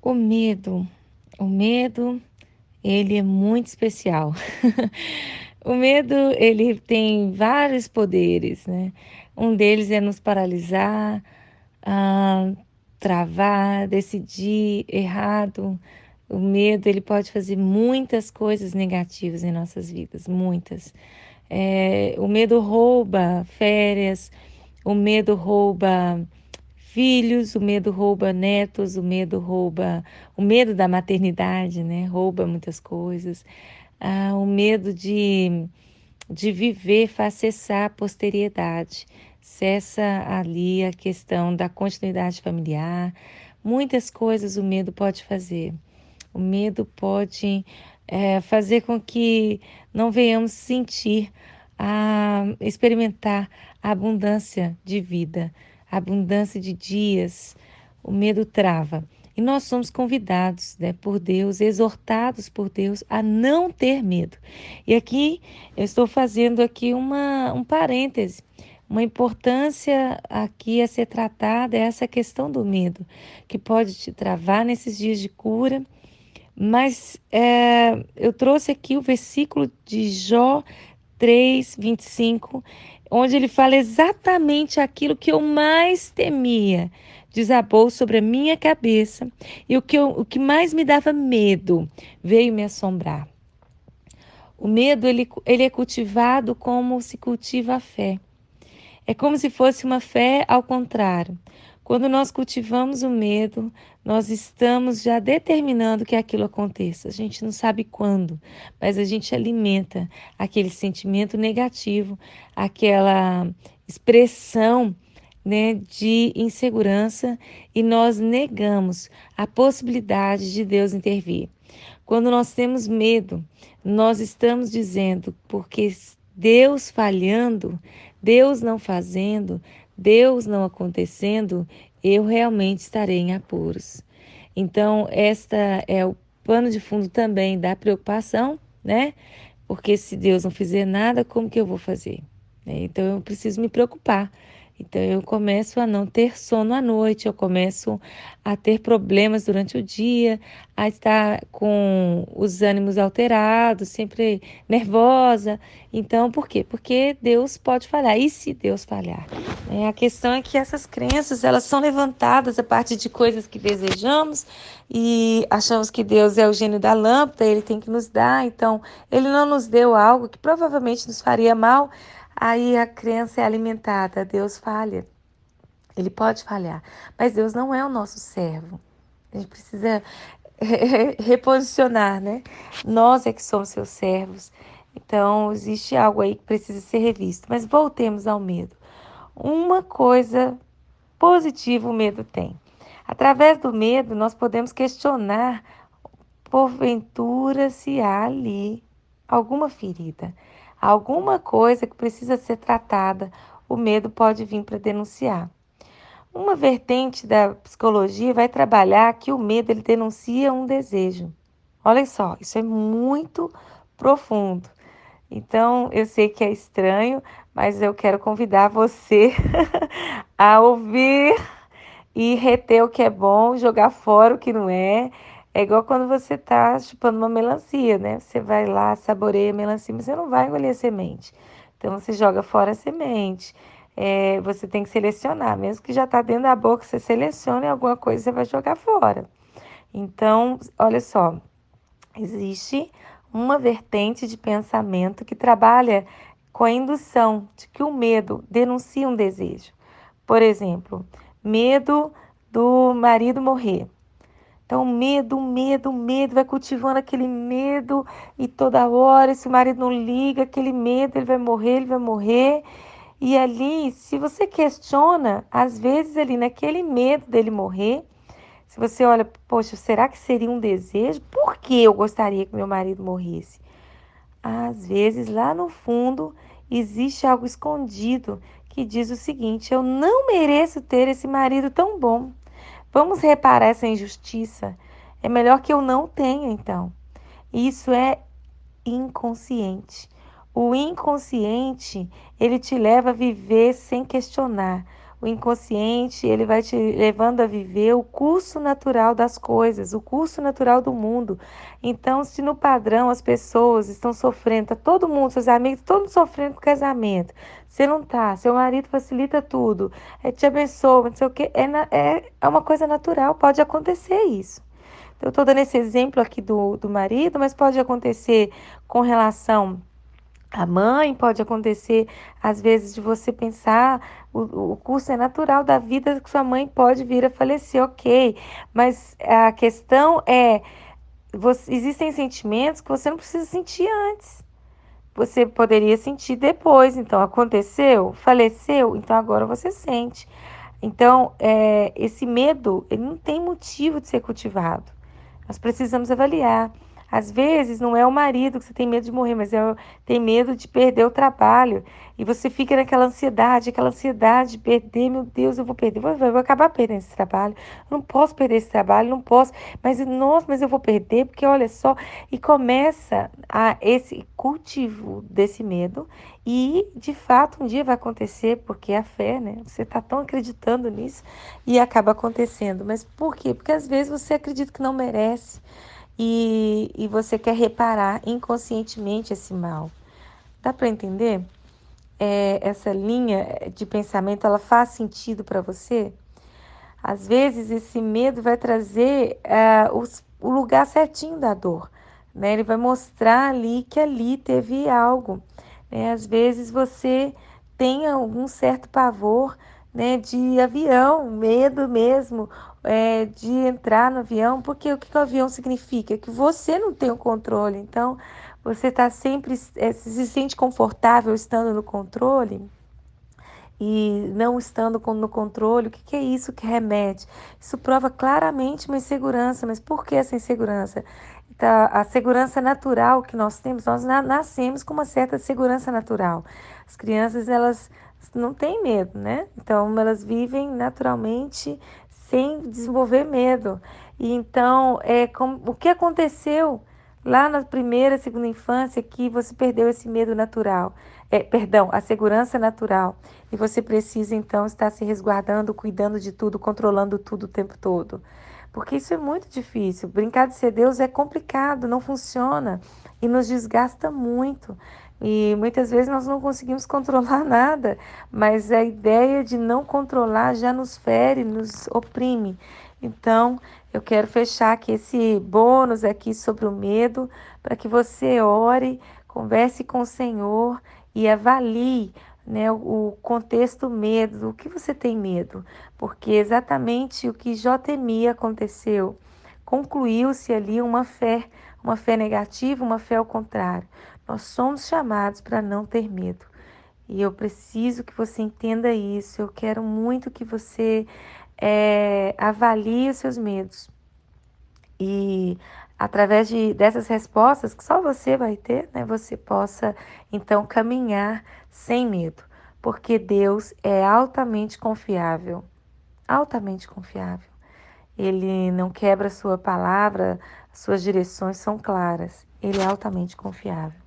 O medo, o medo, ele é muito especial. O medo, ele tem vários poderes, né? Um deles é nos paralisar, ah, travar, decidir errado. O medo, ele pode fazer muitas coisas negativas em nossas vidas, muitas. O medo rouba férias, o medo rouba filhos, o medo rouba netos, o medo da maternidade, né? Rouba muitas coisas. O medo de viver faz cessar a posteriedade, cessa ali a questão da continuidade familiar. Muitas coisas o medo pode fazer. O medo pode fazer com que não venhamos sentir, experimentar a abundância de vida, a abundância de dias. O medo trava. E nós somos convidados, né, por Deus, exortados por Deus a não ter medo. E aqui eu estou fazendo aqui um parêntese. Uma importância aqui a ser tratada é essa questão do medo, que pode te travar nesses dias de cura, mas eu trouxe aqui o versículo de Jó 3:25, onde ele fala exatamente aquilo que eu mais temia. Desabou sobre a minha cabeça e o que mais me dava medo veio me assombrar. O medo, ele é cultivado como se cultiva a fé. É como se fosse uma fé ao contrário. Quando nós cultivamos o medo, nós estamos já determinando que aquilo aconteça. A gente não sabe quando, mas a gente alimenta aquele sentimento negativo, aquela expressão, né, de insegurança e nós negamos a possibilidade de Deus intervir. Quando nós temos medo, nós estamos dizendo, porque Deus falhando, Deus não fazendo, Deus não acontecendo, eu realmente estarei em apuros. Então, esta é o pano de fundo também da preocupação, né? Porque se Deus não fizer nada, como que eu vou fazer? Então, eu preciso me preocupar. Então, eu começo a não ter sono à noite, eu começo a ter problemas durante o dia, a estar com os ânimos alterados, sempre nervosa. Então, por quê? Porque Deus pode falhar. E se Deus falhar? A questão é que essas crenças, elas são levantadas a partir de coisas que desejamos e achamos que Deus é o gênio da lâmpada, ele tem que nos dar. Então, ele não nos deu algo que provavelmente nos faria mal. Aí a crença é alimentada, Deus falha, ele pode falhar, mas Deus não é o nosso servo. A gente precisa reposicionar, né? Nós é que somos seus servos. Então, existe algo aí que precisa ser revisto. Mas voltemos ao medo. Uma coisa positiva o medo tem. Através do medo, nós podemos questionar, porventura, se há ali alguma ferida, alguma coisa que precisa ser tratada. O medo pode vir para denunciar. Uma vertente da psicologia vai trabalhar que o medo ele denuncia um desejo. Olha só, isso é muito profundo. Então, eu sei que é estranho, mas eu quero convidar você a ouvir e reter o que é bom, jogar fora o que não é. É igual quando você está chupando uma melancia, né? Você vai lá, saboreia a melancia, mas você não vai engolir a semente. Então, você joga fora a semente. Você tem que selecionar, mesmo que já está dentro da boca, você selecione alguma coisa, você vai jogar fora. Então, olha só, existe uma vertente de pensamento que trabalha com a indução de que o medo denuncia um desejo. Por exemplo, medo do marido morrer. Então, medo, vai cultivando aquele medo e toda hora, se o marido não liga, aquele medo, ele vai morrer, ele vai morrer. E ali, se você questiona, às vezes ali naquele medo dele morrer, se você olha, poxa, será que seria um desejo? Por que eu gostaria que meu marido morresse? Às vezes, lá no fundo, existe algo escondido que diz o seguinte: eu não mereço ter esse marido tão bom. Vamos reparar essa injustiça? É melhor que eu não tenha, então. Isso é inconsciente. O inconsciente, ele te leva a viver sem questionar. o inconsciente, ele vai te levando a viver o curso natural das coisas, o curso natural do mundo. Então, se no padrão as pessoas estão sofrendo, tá todo mundo, seus amigos, todo mundo sofrendo com o casamento, você não tá, seu marido facilita tudo, te abençoa, não sei o quê, é uma coisa natural, pode acontecer isso. Eu estou dando esse exemplo aqui do marido, mas pode acontecer com relação à mãe, pode acontecer, às vezes, de você pensar, o curso é natural da vida que sua mãe pode vir a falecer, ok. Mas a questão é, existem sentimentos que você não precisa sentir antes. Você poderia sentir depois. Então, aconteceu, faleceu, então agora você sente. Então, esse medo, ele não tem motivo de ser cultivado. Nós precisamos avaliar. Às vezes não é o marido que você tem medo de morrer, mas tem medo de perder o trabalho. E você fica naquela ansiedade de perder, meu Deus, eu vou perder, vou acabar perdendo esse trabalho. Eu não posso perder esse trabalho, não posso. Mas, nossa, mas eu vou perder, porque olha só. E começa esse cultivo desse medo. E, de fato, um dia vai acontecer, porque é a fé, né? Você está tão acreditando nisso e acaba acontecendo. Mas por quê? Porque às vezes você acredita que não merece e você quer reparar inconscientemente esse mal. Dá para entender? Essa linha de pensamento, ela faz sentido para você? Às vezes esse medo vai trazer o lugar certinho da dor, né? Ele vai mostrar ali que ali teve algo, né? Às vezes você tem algum certo pavor, né, de avião, medo mesmo, de entrar no avião, porque o que o avião significa? Que você não tem o controle, então você está sempre, se sente confortável estando no controle e não estando no controle, o que é isso que remete? Isso prova claramente uma insegurança, mas por que essa insegurança? Então, a segurança natural que nós temos, nós nascemos com uma certa segurança natural. As crianças, elas não têm medo, né? Então, elas vivem naturalmente sem desenvolver medo. E então, o que aconteceu lá na primeira, segunda infância que você perdeu esse medo natural? Perdão, a segurança natural. E você precisa, então, estar se resguardando, cuidando de tudo, controlando tudo o tempo todo. Porque isso é muito difícil. Brincar de ser Deus é complicado, não funciona e nos desgasta muito. E muitas vezes nós não conseguimos controlar nada, mas a ideia de não controlar já nos fere, nos oprime. Então, eu quero fechar aqui esse bônus aqui sobre o medo, para que você ore, converse com o Senhor e avalie, né, o contexto medo, do que você tem medo, porque exatamente o que Jó temia aconteceu. Concluiu-se ali uma fé negativa, uma fé ao contrário. Nós somos chamados para não ter medo. E eu preciso que você entenda isso. Eu quero muito que você avalie os seus medos. E através dessas respostas, que só você vai ter, né, você possa então caminhar sem medo. Porque Deus é altamente confiável. Altamente confiável. Ele não quebra a sua palavra, suas direções são claras. Ele é altamente confiável.